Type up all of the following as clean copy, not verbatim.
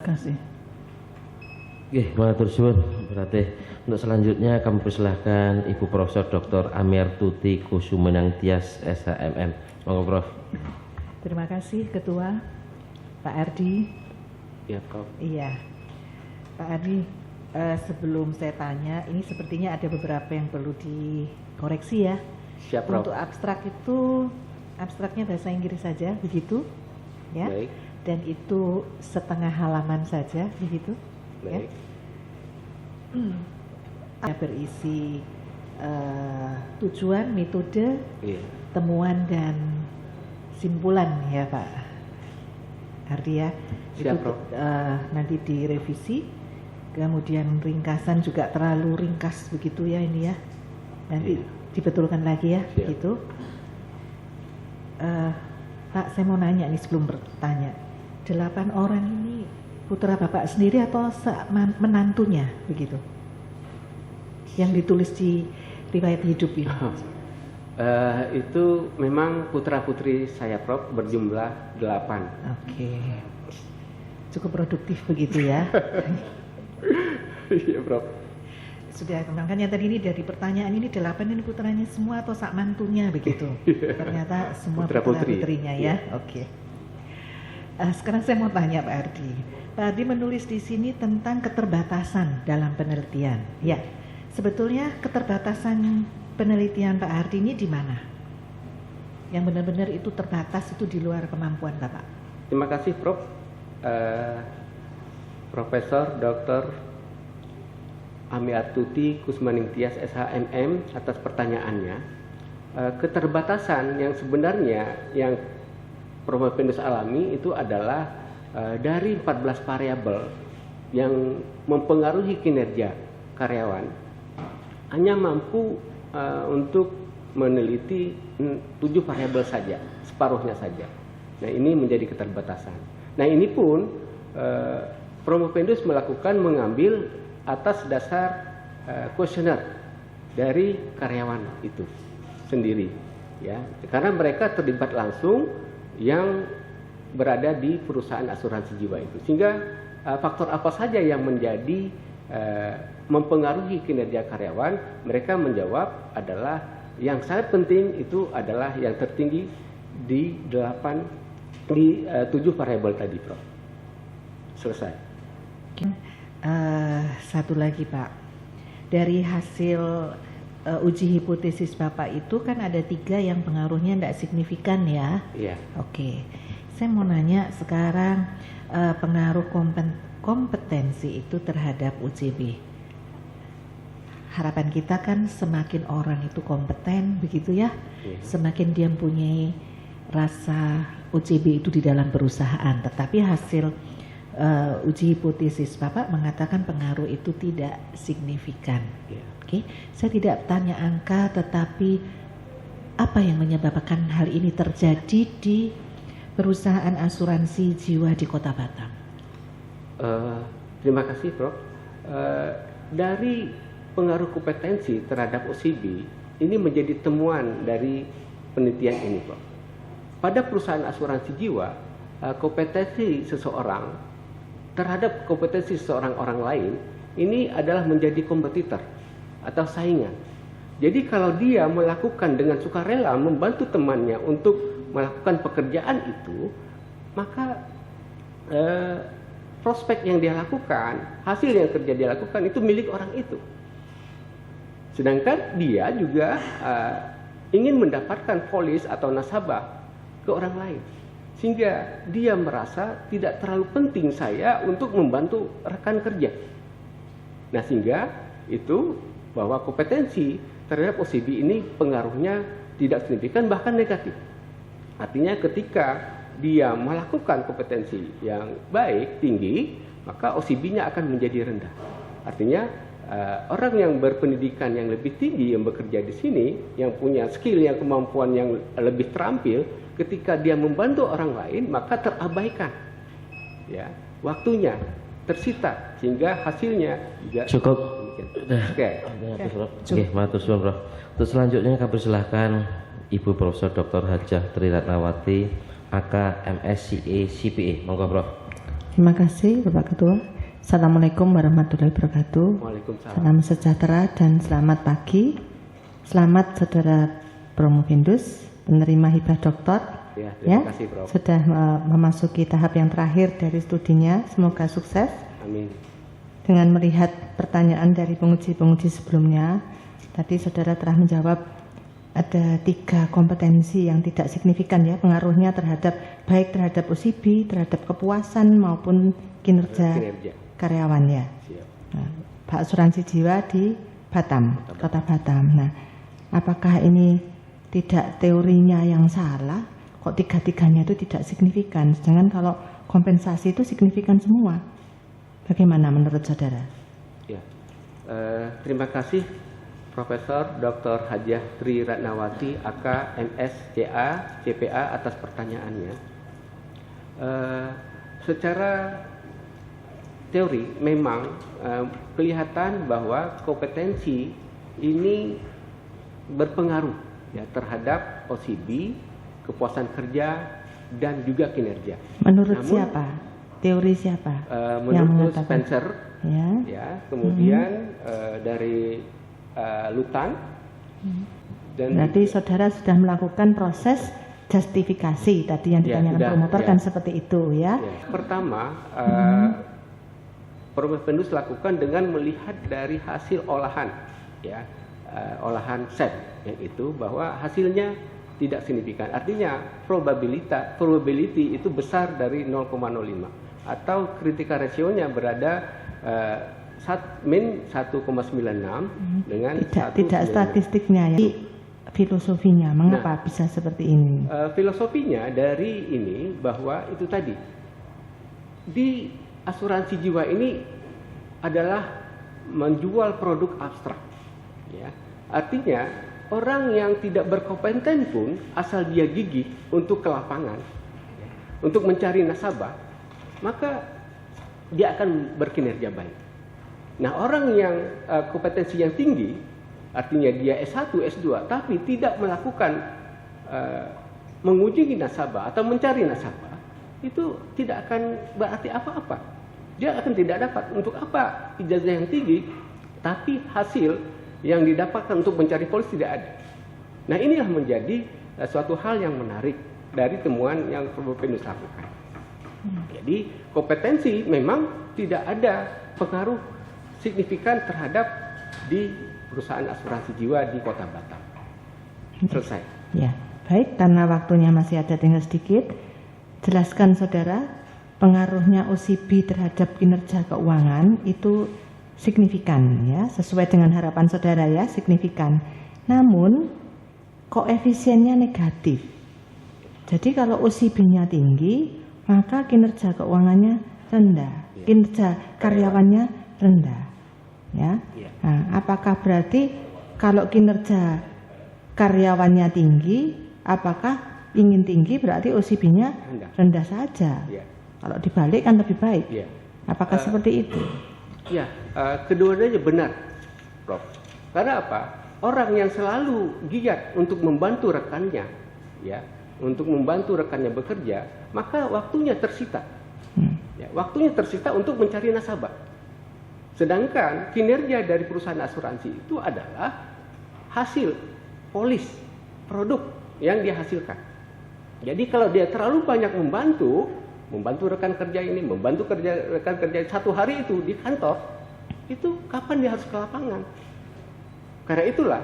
Kasih. Oke, matur suwun. Berarti untuk selanjutnya kami persilahkan Ibu Profesor Dr. Amertuti Kusumenang Tias SHMM. Monggo Prof. Terima kasih Ketua Pak Ardi. Ya Prof. Iya, Pak Ardi. Sebelum saya tanya, ini sepertinya ada beberapa yang perlu dikoreksi ya. Siap Prof. Untuk abstrak itu, abstraknya bahasa Inggris saja, begitu? Ya. Baik. Dan itu setengah halaman saja, begitu? Baik. Ya. Berisi tujuan, metode, Iya. temuan dan simpulan ya Pak Ardi ya. Siap, Itu Prof. nanti direvisi. Kemudian ringkasan juga terlalu ringkas begitu ya ini ya. Nanti Iya. dibetulkan lagi ya, Siap. gitu. Pak, saya mau nanya nih sebelum bertanya. 8 orang ini putra Bapak sendiri atau menantunya begitu? Yang ditulis di riwayat hidup ini. Itu memang putra-putri saya Prof, berjumlah 8. Oke. Cukup produktif begitu ya. Iya Prof. Sudah kembangkan yang tadi ini dari pertanyaan ini 8 ini putranya semua atau sak mantunya begitu. Ternyata semua Putra-putri. putra-putrinya ya. Oke. Sekarang saya mau tanya Pak Ardi. Pak Ardi menulis di sini tentang keterbatasan dalam penelitian. Ya, sebetulnya keterbatasan penelitian Pak Ardi ini di mana? Yang benar-benar itu terbatas, itu di luar kemampuan Bapak. Terima kasih Prof. Profesor Dr. Amertuti Kusumenang Tias SHMM atas pertanyaannya. Keterbatasan yang sebenarnya yang Prof. Pendus alami itu adalah dari 14 variabel yang mempengaruhi kinerja karyawan hanya mampu untuk meneliti 7 variabel saja, separuhnya saja. Nah ini menjadi keterbatasan. Nah ini pun Prof. Pendus melakukan mengambil atas dasar kuesioner dari karyawan itu sendiri, ya, karena mereka terlibat langsung yang berada di perusahaan asuransi jiwa itu, sehingga faktor apa saja yang menjadi mempengaruhi kinerja karyawan, mereka menjawab adalah yang sangat penting itu adalah yang tertinggi di 7 variabel tadi, Prof. Selesai. Satu lagi Pak, dari hasil uji hipotesis Bapak itu kan ada 3 yang pengaruhnya tidak signifikan ya. Iya. Oke, saya mau nanya sekarang pengaruh kompetensi itu terhadap UJB. Harapan kita kan semakin orang itu kompeten begitu ya, semakin dia mempunyai rasa UJB itu di dalam perusahaan. Tetapi hasil uji hipotesis Bapak mengatakan pengaruh itu tidak signifikan. Oke, saya tidak tanya angka, tetapi apa yang menyebabkan hal ini terjadi di perusahaan asuransi jiwa di Kota Batam? Terima kasih, Prof. Dari pengaruh kompetensi terhadap OCB ini menjadi temuan dari penelitian ini, Prof. Pada perusahaan asuransi jiwa, kompetensi seseorang terhadap kompetensi seorang orang lain ini adalah menjadi kompetitor atau saingan. Jadi kalau dia melakukan dengan sukarela membantu temannya untuk melakukan pekerjaan itu, maka prospek yang dia lakukan, hasil yang kerja dia lakukan itu milik orang itu. Sedangkan dia juga ingin mendapatkan polis atau nasabah ke orang lain. Sehingga dia merasa tidak terlalu penting saya untuk membantu rekan kerja. Nah sehingga itu bahwa kompetensi terhadap OCB ini pengaruhnya tidak signifikan bahkan negatif. Artinya ketika dia melakukan kompetensi yang baik, tinggi, maka OCB-nya akan menjadi rendah. Artinya orang yang berpendidikan yang lebih tinggi yang bekerja di sini, yang punya skill, yang kemampuan yang lebih terampil, ketika dia membantu orang lain maka terabaikan, ya, waktunya tersita sehingga hasilnya juga Cukup. Oke. Oke, matur suwun Prof. Untuk selanjutnya kami persilahkan Ibu Profesor Dr. Hajah Tri Ratnawati, AK MSCA CPA. Monggo Prof. Terima kasih Bapak Ketua. Assalamualaikum warahmatullahi wabarakatuh. Waalaikumsalam. Salam sejahtera dan selamat pagi. Selamat Saudara Promovendus, penerima hibah doktor. Ya, terima kasih Prof. Sudah memasuki tahap yang terakhir dari studinya. Semoga sukses. Amin. Dengan melihat pertanyaan dari penguji-penguji sebelumnya, tadi Saudara telah menjawab ada 3 kompetensi yang tidak signifikan ya pengaruhnya baik terhadap OCB, terhadap kepuasan maupun kinerja karyawan ya. Siap. Nah, Pak Asuransi Jiwa di Batam, Kota Batam. Nah, apakah ini tidak teorinya yang salah? Kok 3-tiganya itu tidak signifikan? Sedangkan kalau kompensasi itu signifikan semua. Bagaimana menurut Saudara? Ya. Terima kasih Profesor Dr. Hajah Tri Ratnawati AK MS CA CPA atas pertanyaannya. Secara teori memang kelihatan bahwa kompetensi ini berpengaruh ya terhadap OCB, kepuasan kerja dan juga kinerja. Menurut siapa? Teori siapa? Menurut Spencer, ya, kemudian dari Lutan, dan berarti Saudara sudah melakukan proses justifikasi tadi yang ditanyakan promotor kan seperti itu ya. Pertama, Promovendus lakukan dengan melihat dari hasil olahan, ya, olahan set yang itu bahwa hasilnya tidak signifikan. Artinya probability itu besar dari 0,05 atau critical ratio-nya berada min 1,96 dengan tidak statistiknya ya. Filosofinya mengapa bisa seperti ini? Filosofinya dari ini bahwa itu tadi di asuransi jiwa ini adalah menjual produk abstrak ya. Artinya orang yang tidak berkompeten pun asal dia gigih untuk ke lapangan ya, untuk mencari nasabah, maka dia akan berkinerja baik. Nah, orang yang kompetensi yang tinggi, artinya dia S1, S2, tapi tidak melakukan mengunjungi nasabah atau mencari nasabah, itu tidak akan berarti apa-apa. Dia akan tidak dapat untuk apa ijazah yang tinggi, tapi hasil yang didapatkan untuk mencari polis tidak ada. Nah, inilah menjadi suatu hal yang menarik dari temuan yang Promovendus lakukan. Jadi kompetensi memang tidak ada pengaruh signifikan terhadap di perusahaan asuransi jiwa di Kota Batam. Selesai. Ya, baik, karena waktunya masih ada tinggal sedikit, jelaskan Saudara pengaruhnya OCB terhadap kinerja keuangan itu signifikan ya, sesuai dengan harapan Saudara ya, signifikan. Namun koefisiennya negatif. Jadi kalau OCB-nya tinggi, maka kinerja keuangannya rendah, kinerja karyawannya rendah. Ya. Nah, apakah berarti kalau kinerja karyawannya tinggi, apakah ingin tinggi berarti OCB-nya rendah saja? Kalau dibalik kan lebih baik. Apakah seperti itu? Ya, keduanya benar, Prof. Karena apa? Orang yang selalu giat untuk membantu rekannya, ya, untuk membantu rekannya bekerja, maka waktunya tersita. Ya, waktunya tersita untuk mencari nasabah. Sedangkan kinerja dari perusahaan asuransi itu adalah hasil polis produk yang dia hasilkan. Jadi kalau dia terlalu banyak membantu rekan kerja ini, membantu rekan kerja satu hari itu di kantor, itu kapan dia harus ke lapangan? Karena itulah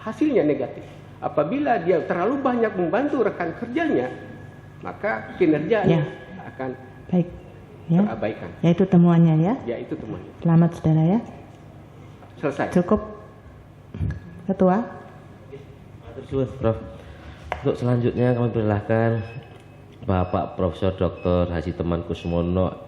hasilnya negatif. Apabila dia terlalu banyak membantu rekan kerjanya, maka kinerjanya akan baik. Ya, terabaikan. Ya, itu temuannya ya. Ya, itu temuannya. Selamat Saudara ya. Selesai. Cukup, Ketua. Prof. Untuk selanjutnya kami persilahkan Bapak Profesor Dr. Haji Teman Kusmono